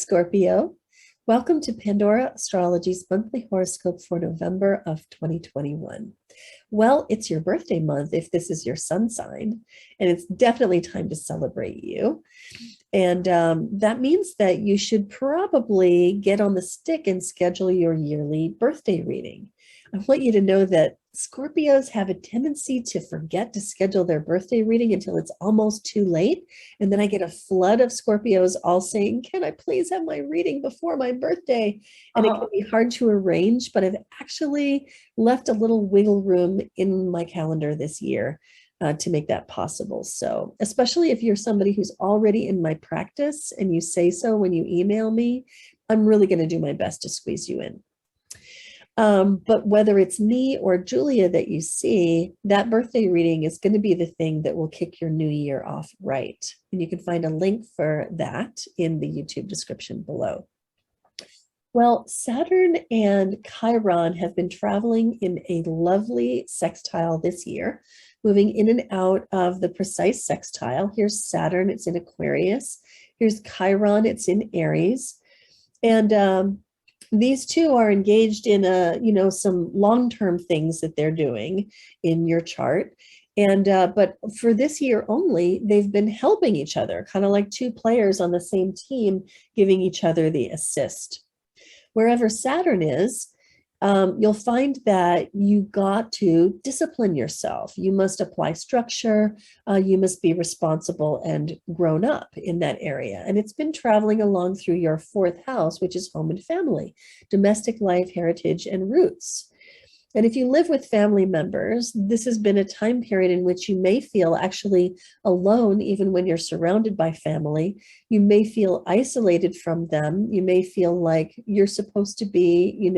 Scorpio. Welcome to Pandora Astrology's monthly horoscope for November of 2021. Well, it's your birthday month if this is your sun sign, and it's definitely time to celebrate you. And that means that you should probably get on the stick and schedule your yearly birthday reading. I want you to know that Scorpios have a tendency to forget to schedule their birthday reading until it's almost too late. And then I get a flood of Scorpios all saying, can I please have my reading before my birthday? And it can be hard to arrange, but I've actually left a little wiggle room in my calendar this year to make that possible. So especially if you're somebody who's already in my practice and you say so when you email me, I'm really going to do my best to squeeze you in. But whether it's me or Julia that you see, that birthday reading is going to be the thing that will kick your new year off right. And you can find a link for that in the YouTube description below. Well, Saturn and Chiron have been traveling in a lovely sextile this year, moving in and out of the precise sextile. Here's Saturn, it's in Aquarius. Here's Chiron, it's in Aries. And these two are engaged in some long-term things that they're doing in your chart. And but for this year only, they've been helping each other, kind of like two players on the same team, giving each other the assist. Wherever Saturn is, you'll find that you got to discipline yourself. You must apply structure. You must be responsible and grown up in that area. And it's been traveling along through your fourth house, which is home and family, domestic life, heritage, and roots. And if you live with family members, this has been a time period in which you may feel actually alone, even when you're surrounded by family. You may feel isolated from them. You may feel like you're supposed to be,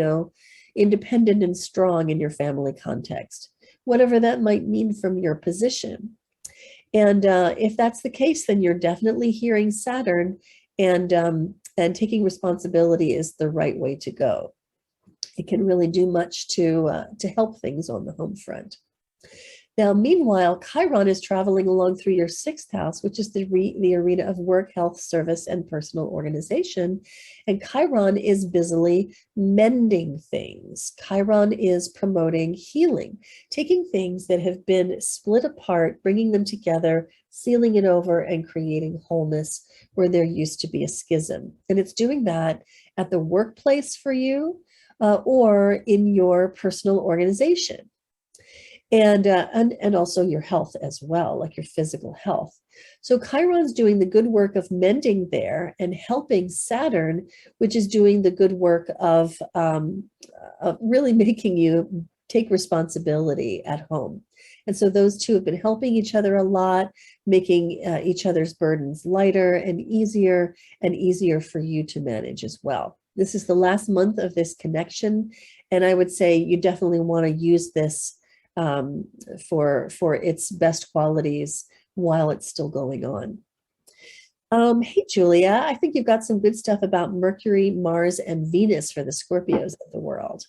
independent and strong in your family context, whatever that might mean from your position. And if that's the case, then you're definitely hearing Saturn, and taking responsibility is the right way to go. It can really do much to help things on the home front. Now, meanwhile, Chiron is traveling along through your sixth house, which is the arena of work, health, service, and personal organization. And Chiron is busily mending things. Chiron is promoting healing, taking things that have been split apart, bringing them together, sealing it over, and creating wholeness where there used to be a schism. And it's doing that at the workplace for you, or in your personal organization. And also your health as well, like your physical health. So Chiron's doing the good work of mending there and helping Saturn, which is doing the good work of really making you take responsibility at home. And so those two have been helping each other a lot, making each other's burdens lighter and easier for you to manage as well. This is the last month of this connection, and I would say you definitely want to use this for its best qualities while it's still going on. Hey, Julia, I think you've got some good stuff about Mercury, Mars, and Venus for the Scorpios of the world.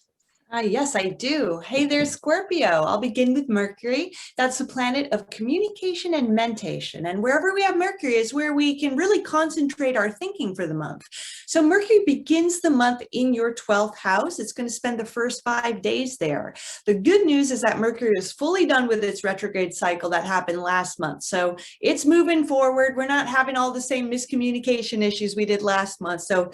Yes, I do. Hey there, Scorpio. I'll begin with Mercury. That's the planet of communication and mentation. And wherever we have Mercury is where we can really concentrate our thinking for the month. So Mercury begins the month in your 12th house. It's going to spend the first 5 days there. The good news is that Mercury is fully done with its retrograde cycle that happened last month. So it's moving forward. We're not having all the same miscommunication issues we did last month. So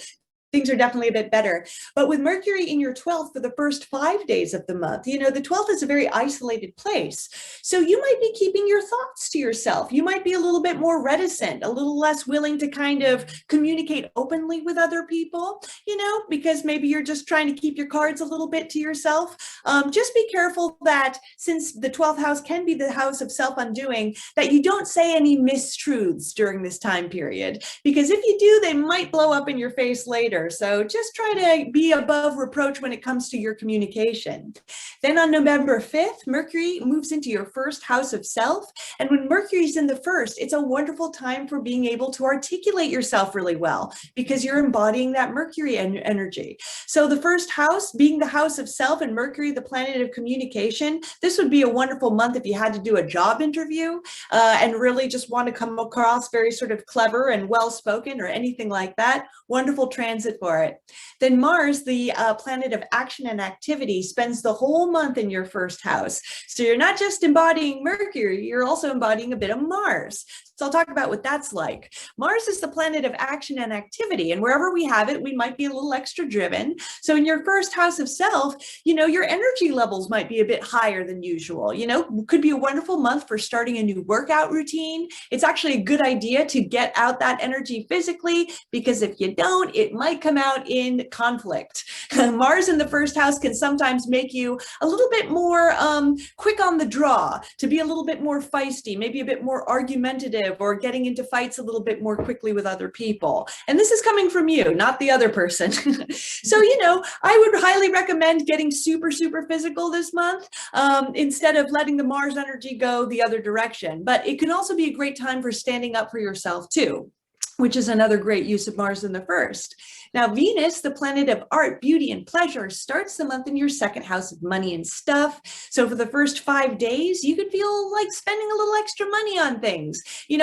things are definitely a bit better. But with Mercury in your 12th for the first 5 days of the month, the 12th is a very isolated place. So you might be keeping your thoughts to yourself. You might be a little bit more reticent, a little less willing to kind of communicate openly with other people, because maybe you're just trying to keep your cards a little bit to yourself. Just be careful that since the 12th house can be the house of self-undoing, that you don't say any mistruths during this time period. Because if you do, they might blow up in your face later. other. So just try to be above reproach when it comes to your communication. Then on November 5th, Mercury moves into your first house of self. And when Mercury's in the first, it's a wonderful time for being able to articulate yourself really well because you're embodying that Mercury energy. So the first house being the house of self and Mercury, the planet of communication, this would be a wonderful month if you had to do a job interview and really just want to come across very sort of clever and well-spoken or anything like that. Wonderful transit for it. Then Mars, the planet of action and activity, spends the whole month in your first house. So you're not just embodying Mercury, you're also embodying a bit of Mars. So I'll talk about what that's like. Mars is the planet of action and activity, and wherever we have it, we might be a little extra driven. So in your first house of self, your energy levels might be a bit higher than usual. Could be a wonderful month for starting a new workout routine. It's actually a good idea to get out that energy physically, because if you don't, it might come out in conflict. Mars in the first house can sometimes make you a little bit more quick on the draw, to be a little bit more feisty, maybe a bit more argumentative, or getting into fights a little bit more quickly with other people. And this is coming from you, not the other person. So, I would highly recommend getting super, super physical this month instead of letting the Mars energy go the other direction. But it can also be a great time for standing up for yourself too, which is another great use of Mars in the first. Now, Venus, the planet of art, beauty, and pleasure, starts the month in your second house of money and stuff. So for the first 5 days, you could feel like spending a little extra money on things.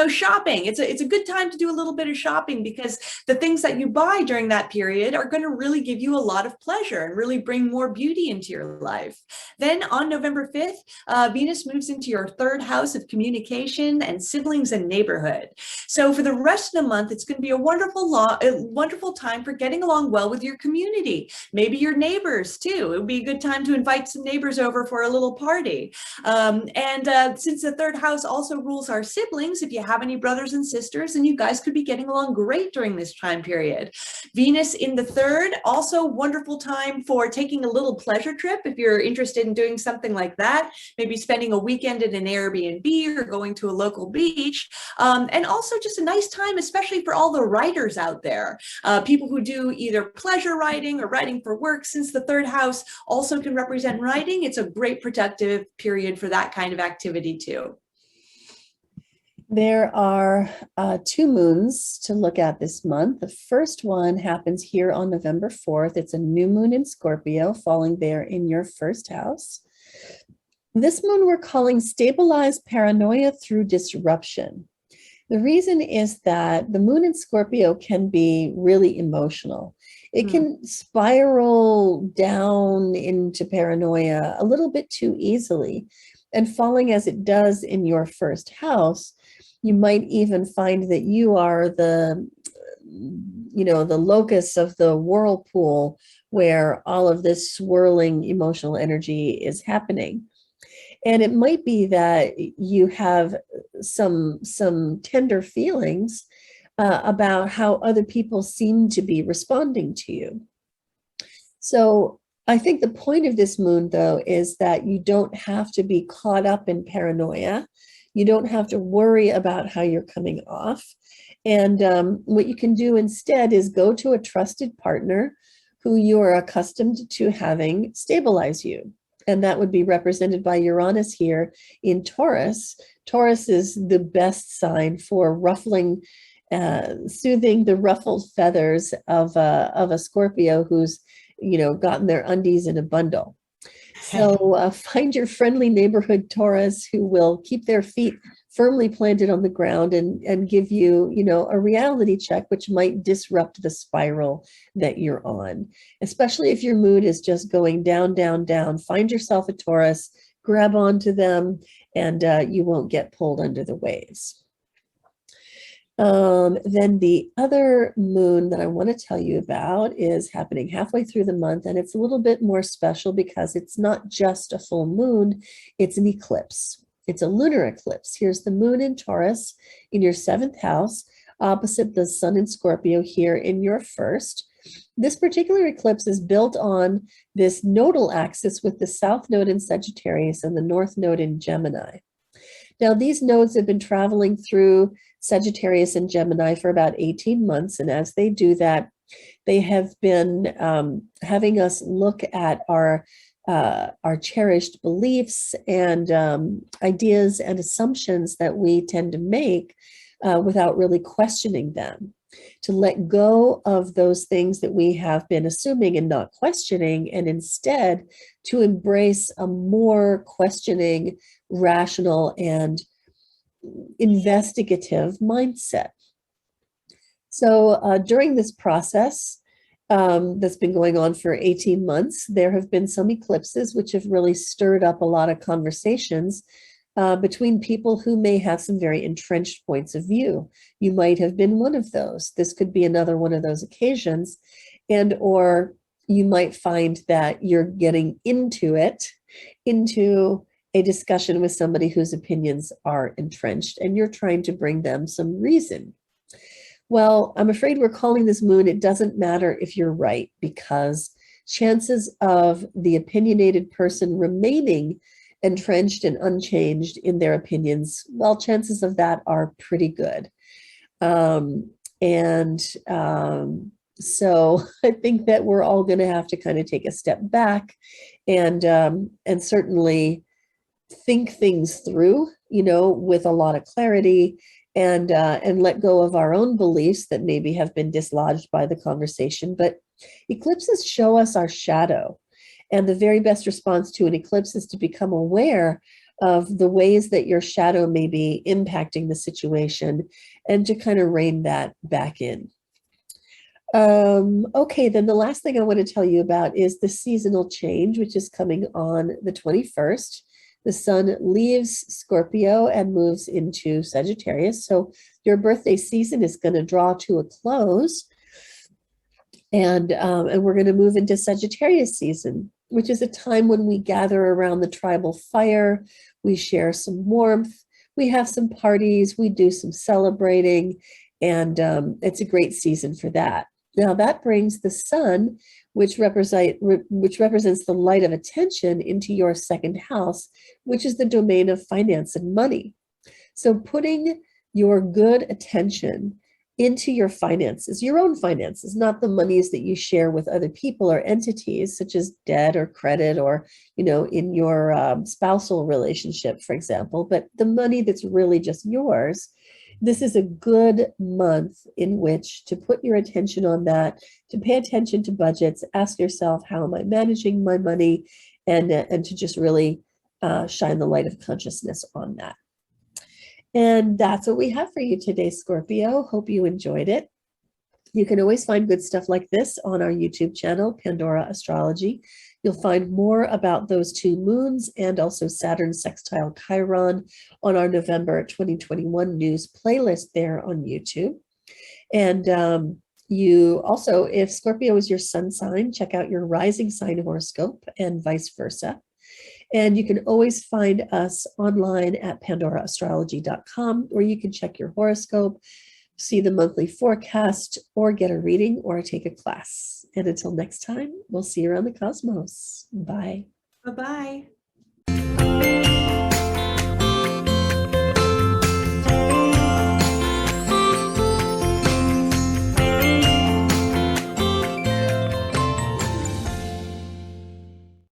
Shopping. It's a good time to do a little bit of shopping, because the things that you buy during that period are going to really give you a lot of pleasure and really bring more beauty into your life. Then on November 5th, Venus moves into your third house of communication and siblings and neighborhood. So for the rest of the month, it's going to be a wonderful time for getting along well with your community, maybe your neighbors too. It would be a good time to invite some neighbors over for a little party. Since the third house also rules our siblings, if you have any brothers and sisters, then you guys could be getting along great during this time period. Venus in the third, also wonderful time for taking a little pleasure trip if you're interested in doing something like that, maybe spending a weekend at an Airbnb or going to a local beach. And also just a nice time, especially for all the writers out there, people who do either pleasure writing or writing for work. Since the third house also can represent writing, it's a great productive period for that kind of activity too. There are 2 moons to look at this month. The first one happens here on November 4th. It's a new moon in Scorpio, falling there in your first house. This moon we're calling stabilized paranoia through disruption. The reason is that the moon in Scorpio can be really emotional. It can spiral down into paranoia a little bit too easily. And falling as it does in your first house, you might even find that you are the locus of the whirlpool where all of this swirling emotional energy is happening. And it might be that you have some tender feelings about how other people seem to be responding to you. So I think the point of this moon, though, is that you don't have to be caught up in paranoia. You don't have to worry about how you're coming off. And what you can do instead is go to a trusted partner who you are accustomed to having stabilize you. And that would be represented by Uranus here in Taurus. Taurus is the best sign for ruffling, soothing the ruffled feathers of a Scorpio who's, gotten their undies in a bundle. So find your friendly neighborhood Taurus who will keep their feet firmly planted on the ground and give you, a reality check, which might disrupt the spiral that you're on. Especially if your mood is just going down, down, down. Find yourself a Taurus, grab onto them, and you won't get pulled under the waves. Then the other moon that I want to tell you about is happening halfway through the month, and it's a little bit more special because it's not just a full moon, it's an eclipse. It's a lunar eclipse. Here's the moon in Taurus in your 7th house, opposite the sun in Scorpio here in your first. This particular eclipse is built on this nodal axis with the south node in Sagittarius and the north node in Gemini. Now, these nodes have been traveling through Sagittarius and Gemini for about 18 months, and as they do that, They have been having us look at our cherished beliefs and ideas and assumptions that we tend to make without really questioning them. To let go of those things that we have been assuming and not questioning, and instead to embrace a more questioning, rational, and investigative mindset. So during this process that's been going on for 18 months, there have been some eclipses which have really stirred up a lot of conversations between people who may have some very entrenched points of view. You might have been one of those. This could be another one of those occasions, and or you might find that you're getting into a discussion with somebody whose opinions are entrenched, and you're trying to bring them some reason. Well, I'm afraid we're calling this moon. It doesn't matter if you're right, because chances of the opinionated person remaining entrenched and unchanged in their opinions, well, chances of that are pretty good. So I think that we're all going to have to kind of take a step back and certainly think things through, with a lot of clarity, and let go of our own beliefs that maybe have been dislodged by the conversation. But eclipses show us our shadow. And the very best response to an eclipse is to become aware of the ways that your shadow may be impacting the situation and to kind of rein that back in. Okay, then the last thing I want to tell you about is the seasonal change, which is coming on the 21st. The sun leaves Scorpio and moves into Sagittarius. So your birthday season is going to draw to a close. And we're going to move into Sagittarius season, which is a time when we gather around the tribal fire, we share some warmth, we have some parties, we do some celebrating, and it's a great season for that. Now that brings the sun, which represents the light of attention, into your second house, which is the domain of finance and money. So putting your good attention into your finances, your own finances, not the monies that you share with other people or entities, such as debt or credit, or, in your spousal relationship, for example, but the money that's really just yours. This is a good month in which to put your attention on that, to pay attention to budgets, ask yourself, how am I managing my money? And to just really shine the light of consciousness on that. And that's what we have for you today, Scorpio. Hope you enjoyed it. You can always find good stuff like this on our YouTube channel, Pandora Astrology. You'll find more about those two moons and also Saturn sextile Chiron on our November 2021 news playlist there on YouTube. And you also, if Scorpio is your sun sign, check out your rising sign horoscope and vice versa. And you can always find us online at pandoraastrology.com, where you can check your horoscope, see the monthly forecast, or get a reading or take a class. And until next time, we'll see you around the cosmos. Bye. Bye-bye.